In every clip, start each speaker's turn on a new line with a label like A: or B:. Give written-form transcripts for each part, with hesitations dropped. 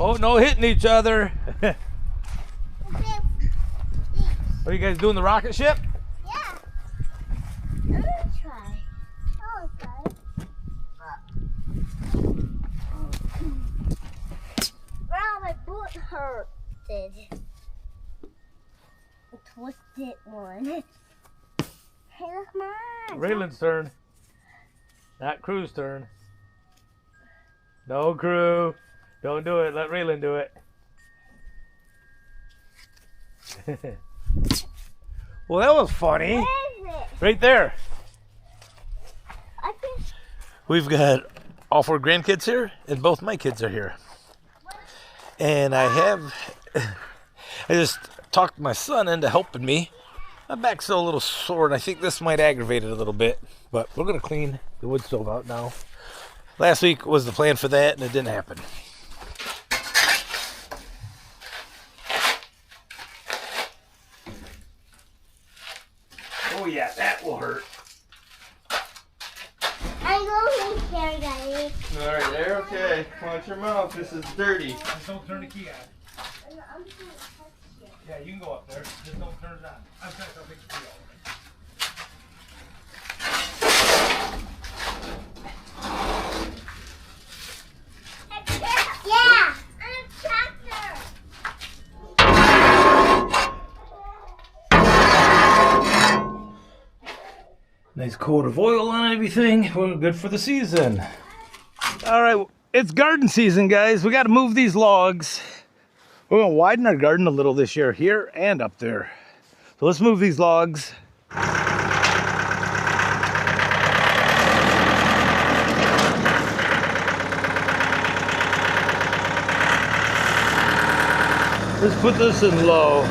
A: Oh, no hitting each other. Are you guys doing the rocket ship?
B: Yeah. I'm gonna try. Oh, okay. Wow, my boot hurted. A twisted one. Hey, look, mine.
A: Raylan's turn. Not Crew's turn. No, Crew. Don't do it. Let Raylan do it. Well, that was funny.
B: Where is it?
A: Right there.
B: I can...
A: We've got all 4 grandkids here, and both my kids are here. And I just talked my son into helping me. My back's still a little sore, and I think this might aggravate it a little bit. But we're going to clean the wood stove out now. Last week was the plan for that, and it didn't happen. Oh yeah, that will hurt.
B: I'm going to carry Daddy.
A: All right, there, okay. Watch your mouth, this is dirty. Just don't turn the key on.
B: I'm just going to touch you.
A: Yeah, you can go up there. Just don't turn it on. I'm trying to make the key all right.
B: Yeah! I'm a tractor!
A: Nice coat of oil on everything. Well, good for the season. All right, it's garden season, guys. We got to move these logs. We're going to widen our garden a little this year, here and up there. So let's move these logs. Let's put this in low.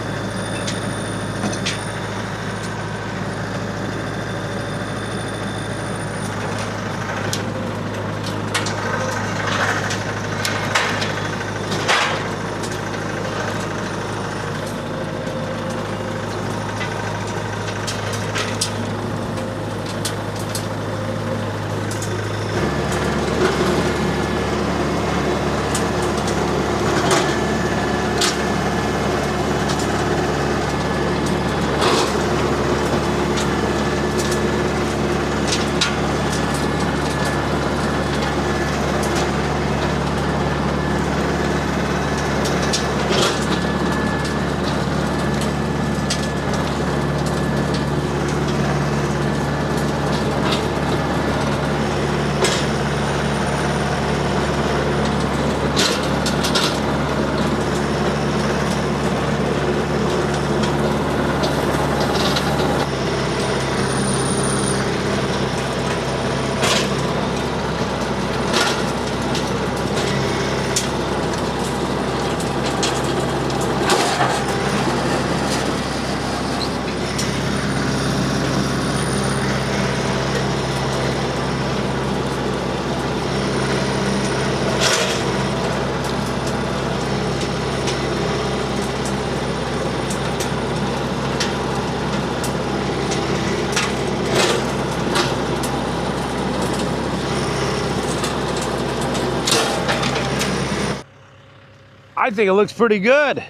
A: I think it looks pretty good.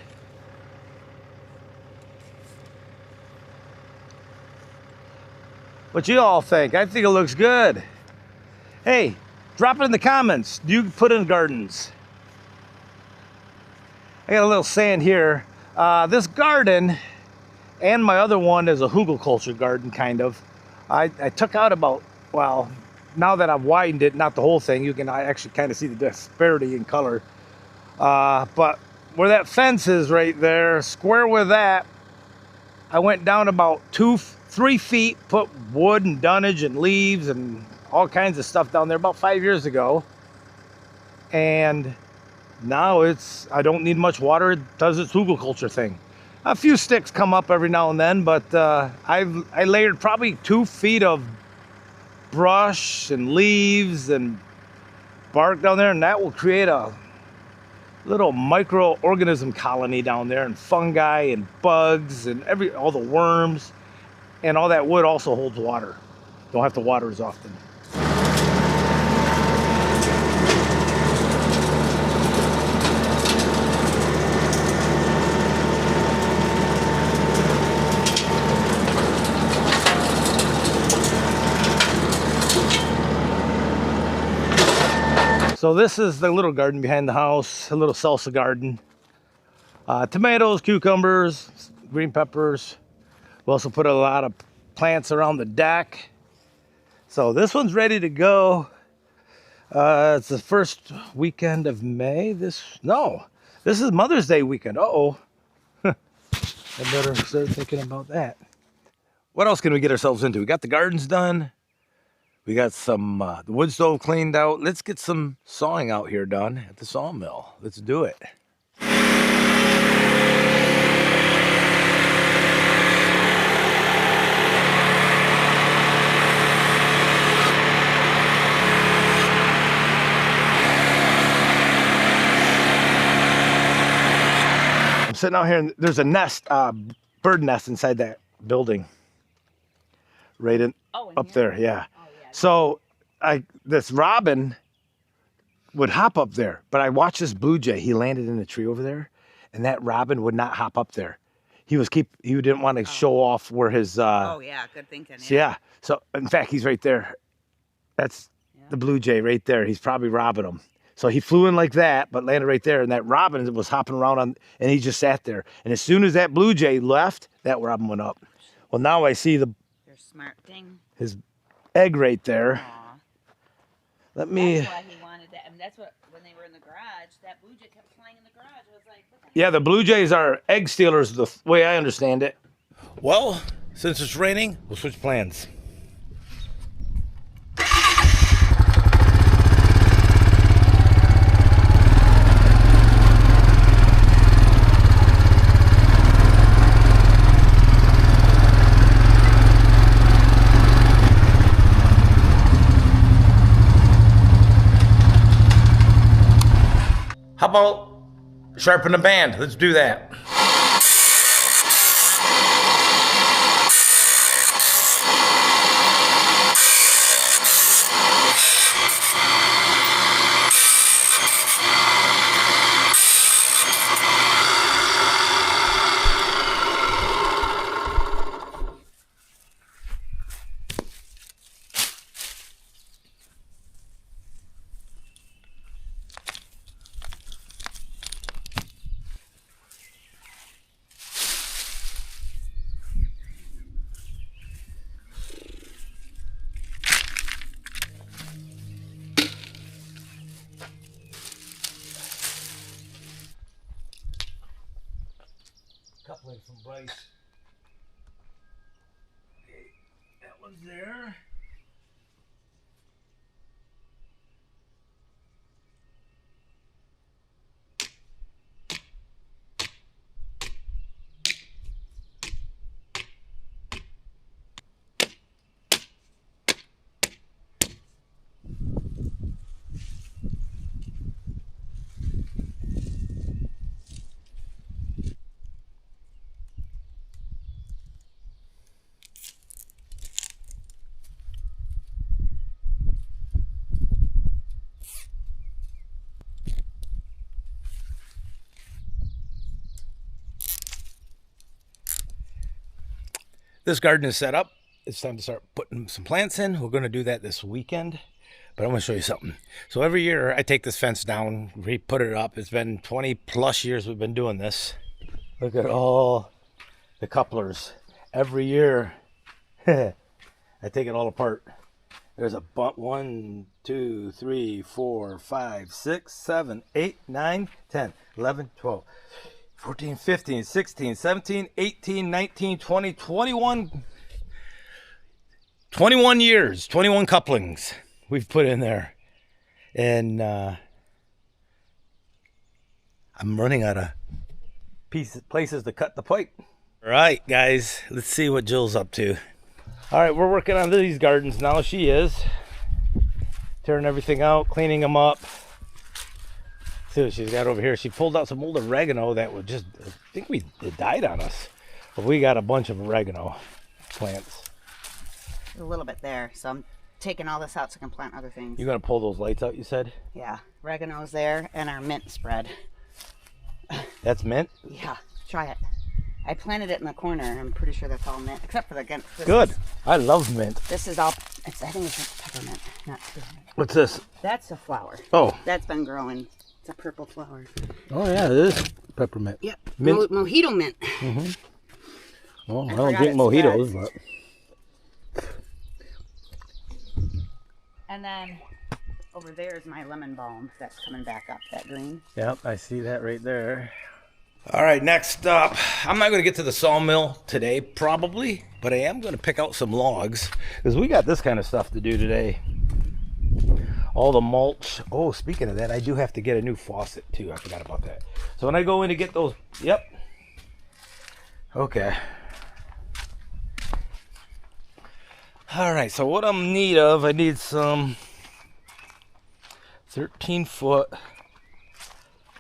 A: What you all think? I think it looks good. Hey, drop it in the comments. Do you put in gardens? I got a little sand here. This garden and my other one is a hugelkultur garden, kind of. I took out about, well, now that I've widened it, not the whole thing, you can actually kind of see the disparity in color. But where that fence is right there, square with that, I went down about 2-3 feet, put wood and dunnage and leaves and all kinds of stuff down there about 5 years ago. And now I don't need much water. It does its hugelkultur thing. A few sticks come up every now and then, but I layered probably 2 feet of brush and leaves and bark down there, and that will create a little microorganism colony down there, and fungi and bugs and all the worms, and all that wood also holds water. Don't have to water as often. So this is the little garden behind the house, a little salsa garden. Tomatoes, cucumbers, green peppers. We also put a lot of plants around the deck. So this one's ready to go. It's the first weekend of May. This is Mother's Day weekend. Uh-oh. I better start thinking about that. What else can we get ourselves into? We got the gardens done. We got some the wood stove cleaned out. Let's get some sawing out here done at the sawmill. Let's do it. I'm sitting out here and there's a nest, bird nest inside that building. Right in up there, yeah. Oh, yeah. So this robin would hop up there, but I watched this blue jay. He landed in a tree over there, and that robin would not hop up there. He didn't want to show off where his
C: oh yeah, good thinking. Yeah.
A: So, yeah. So in fact he's right there. That's the blue jay right there. He's probably robbing him. So he flew in like that, but landed right there, and that robin was hopping around and he just sat there. And as soon as that blue jay left, that robin went up. Well, now I see
C: Smart thing.
A: his egg right there.
C: Aww.
A: Let me.
C: That's why he wanted that. I mean, that's what when they were in the garage. That blue jay kept flying in the garage. I was like, what the
A: Yeah, the blue jays are egg stealers, the way I understand it. Well, since it's raining, we'll switch plans. How about sharpen the band? Let's do that. Coupling from Bryce. Okay, that one's there. This garden is set up. It's time to start putting some plants in. We're going to do that this weekend, but I'm going to show you something. So every year I take this fence down, re-put it up. It's been 20 plus years we've been doing this. Look at all the couplers. Every year I take it all apart. There's a 1, 2, 3, 4, 5, 6, 7, 8, 9, 10, 11, 12. 14, 15, 16, 17, 18, 19, 20, 21. 21 years, 21 couplings we've put in there. And I'm running out of places to cut the pipe. All right, guys, let's see what Jill's up to. All right, we're working on these gardens now. She is tearing everything out, cleaning them up. See what she's got over here. She pulled out some old oregano that would just, I think it died on us. But we got a bunch of oregano plants.
C: a little bit there, so I'm taking all this out so I can plant other things.
A: You're gonna pull those lights out, you said?
C: Yeah, oregano's there and our mint spread.
A: That's mint?
C: Yeah, try it. I planted it in the corner. I'm pretty sure that's all mint, except for the
A: Good. I love mint.
C: This is all, I think it's peppermint. Not good.
A: What's this?
C: That's a flower.
A: Oh.
C: That's been growing. It's a purple flower.
A: Oh yeah, it is peppermint.
C: Yep.
A: Mint.
C: Mojito mint.
A: Mm-hmm. Well, I don't
C: forgot
A: drink
C: it
A: mojitos,
C: spreads.
A: but
C: And then over there is my lemon balm that's coming back up, that green.
A: yep, I see that right there. All right, next up, I'm not going to get to the sawmill today, probably, but I am going to pick out some logs because we got this kind of stuff to do today. All the mulch. Oh, speaking of that, I do have to get a new faucet too. I forgot about that. So when I go in to get those, yep. Okay. All right, so what I'm in need of, I need some 13 foot,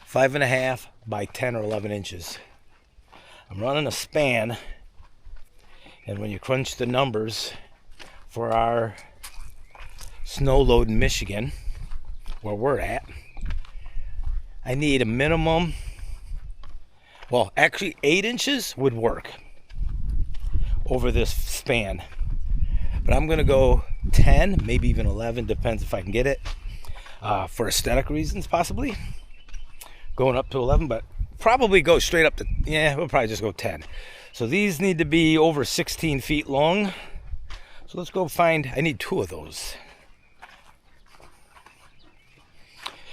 A: 5.5 by 10 or 11 inches. I'm running a span, and when you crunch the numbers for our snow load in Michigan, where we're at, I need a minimum, well, actually 8 inches would work over this span. But I'm going to go 10, maybe even 11, depends if I can get it, for aesthetic reasons, possibly. Going up to 11, but probably go straight up to, yeah, we'll probably just go 10. So these need to be over 16 feet long. So let's go find, I need 2 of those.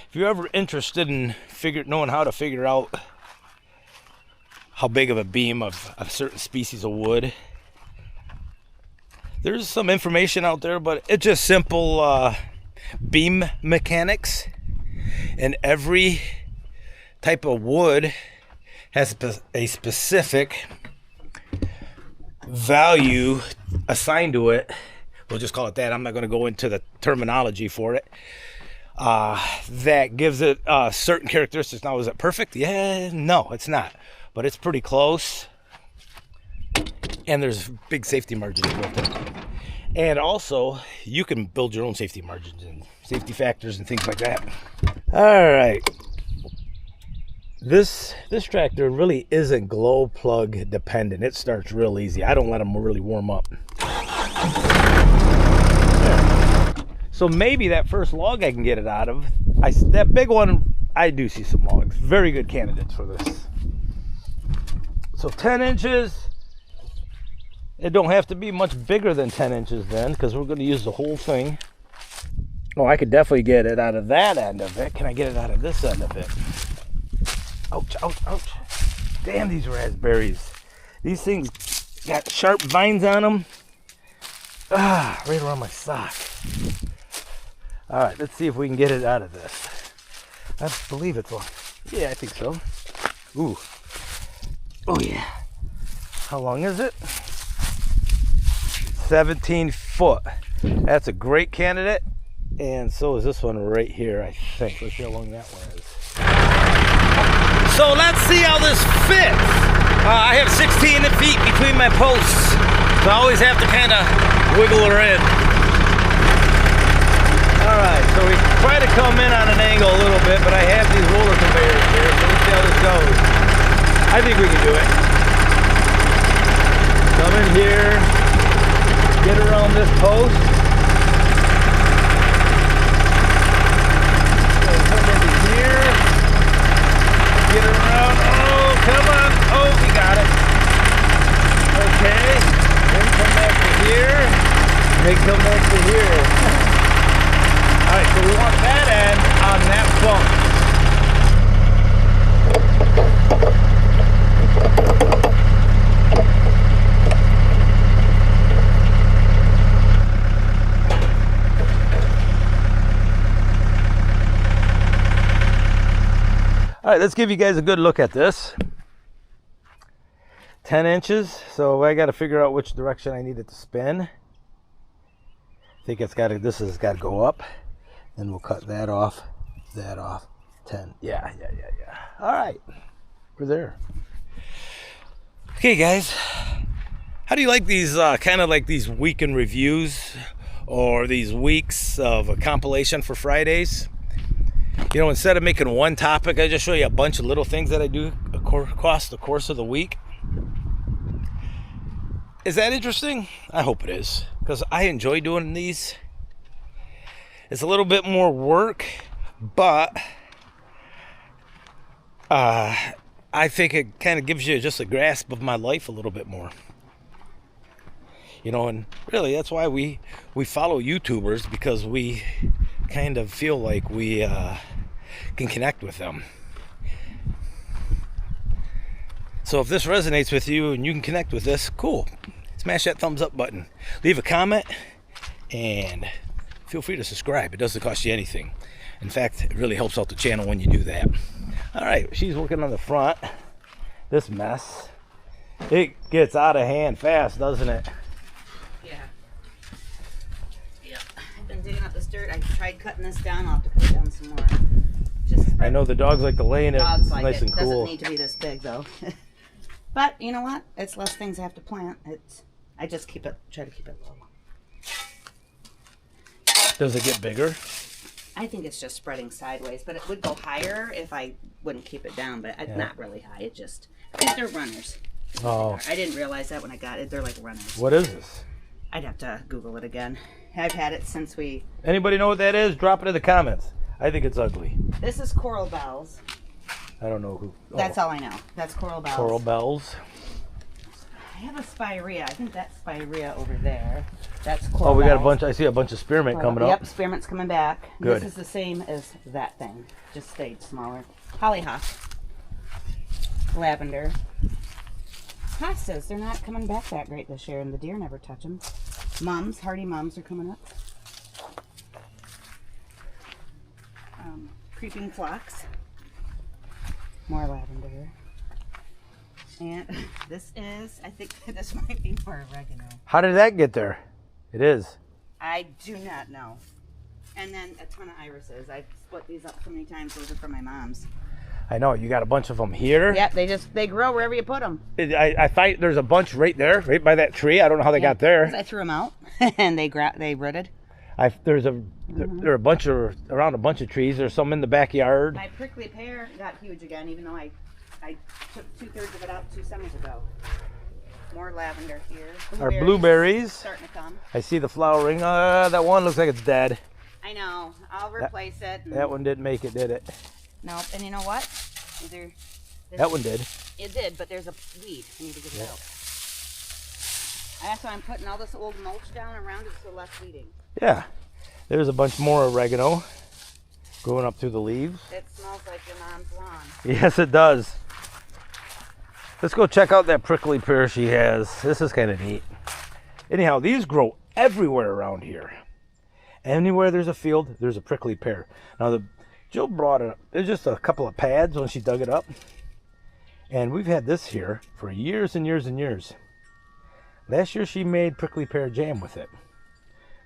A: If you're ever interested in knowing how to figure out how big of a beam of a certain species of wood, there's some information out there, but it's just simple beam mechanics. And every type of wood has a specific value assigned to it. We'll just call it that. I'm not going to go into the terminology for it. That gives it certain characteristics. Now, is it perfect? Yeah, no, it's not. But it's pretty close. And there's big safety margins built in. And also, you can build your own safety margins and safety factors and things like that. All right. This tractor really isn't glow plug dependent. It starts real easy. I don't let them really warm up. So maybe that first log I can get it out of. That big one, I do see some logs. Very good candidates for this. So 10 inches. It don't have to be much bigger than 10 inches then, because we're going to use the whole thing. Oh, I could definitely get it out of that end of it. Can I get it out of this end of it? Ouch, ouch, ouch. Damn, these raspberries. These things got sharp vines on them. Ah, right around my sock. All right, let's see if we can get it out of this. I believe it's long. Yeah, I think so. Ooh. Oh, yeah. How long is it? 17 foot. That's a great candidate. And so is this one right here, I think. Let's see how long that one is. So let's see how this fits. I have 16 feet between my posts. So I always have to kind of wiggle her in. Alright, so we try to come in on an angle a little bit, but I have these roller conveyors here, so let's see how this goes. I think we can do it. Come in here, get around this post. Come into here, get around. Oh, come on. Oh, we got it. Okay, then come back to here, then come back to here. Alright, so we want that end on that bump. Alright, let's give you guys a good look at this. 10 inches, so I got to figure out which direction I need it to spin. I think this has got to go up. And we'll cut that off, 10. Yeah. All right, we're there. Okay, guys, how do you like these kind of like these weekend reviews or these weeks of a compilation for Fridays? You know, instead of making one topic, I just show you a bunch of little things that I do across the course of the week. Is that interesting? I hope it is, because I enjoy doing these. It's a little bit more work, but I think it kind of gives you just a grasp of my life a little bit more. You know, and really that's why we follow YouTubers, because we kind of feel like we can connect with them. So if this resonates with you and you can connect with this, cool. Smash that thumbs up button. Leave a comment and feel free to subscribe. It doesn't cost you anything. In fact, it really helps out the channel when you do that. All right, she's working on the front. This mess. It gets out of hand fast, doesn't it?
C: Yeah. Yep. I've been digging up this dirt. I tried cutting this down. I'll have to cut it down some more. Just
A: I know the dogs like to lay in it.
C: dogs like
A: nice
C: it.
A: and cool.
C: Doesn't need to be this big though. But you know what? It's less things I have to plant. I just try to keep it low.
A: Does it get bigger?
C: I think it's just spreading sideways, but it would go higher if I wouldn't keep it down, but it's not really high. It just, they're runners.
A: Oh.
C: I didn't realize that when I got it. They're like runners.
A: What is this?
C: I'd have to Google it again. I've had it since we...
A: Anybody know what that is? Drop it in the comments. I think it's ugly.
C: This is coral bells.
A: I don't know who. Oh.
C: That's all I know. That's coral bells.
A: Coral bells.
C: I have a spirea. I think that's spirea over there. That's coral
A: Oh, we got a
C: bells.
A: bunch. I see a bunch of spearmint coming up.
C: Yep, spearmint's coming back.
A: Good.
C: This is the same as that thing, just stayed smaller. Hollyhock. Lavender. Hostas, they're not coming back that great this year, and the deer never touch them. Mums, hardy mums are coming up. Creeping phlox. More lavender. And this is, I think this might be more oregano.
A: How did that get there? It is.
C: I do not know. And then a ton of irises. I've split these up so many times. Those are for my mom's.
A: I know. You got a bunch of them here.
C: Yep, they grow wherever you put them.
A: I thought there's a bunch right there, right by that tree. I don't know how they got there.
C: I threw them out, and they rooted.
A: There are a bunch of around a bunch of trees. There's some in the backyard.
C: My prickly pear got huge again, even though I took 2/3 of it out 2 summers ago. More lavender here.
A: Our blueberries.
C: Starting to come.
A: I see the flowering. That one looks like it's dead.
C: I know. I'll replace it.
A: That one didn't make it, did it?
C: Nope. And you know what?
A: That one did.
C: It did, but there's a weed. I need to get it out. That's why I'm putting all this old mulch down around it so less weeding.
A: Yeah. There's a bunch more oregano growing up through the leaves.
C: It smells like your mom's lawn.
A: Yes, it does. Let's go check out that prickly pear she has. This is kind of neat. Anyhow, these grow everywhere around here. Anywhere there's a field, there's a prickly pear. Now, Jill brought it up. There's just a couple of pads when she dug it up. And we've had this here for years and years and years. Last year she made prickly pear jam with it.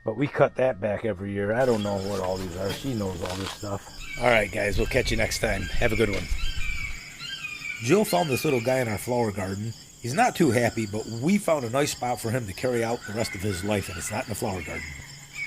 A: But we cut that back every year. I don't know what all these are. She knows all this stuff. All right, guys. We'll catch you next time. Have a good one. Jill found this little guy in our flower garden. He's not too happy, but we found a nice spot for him to carry out the rest of his life, and it's not in the flower garden.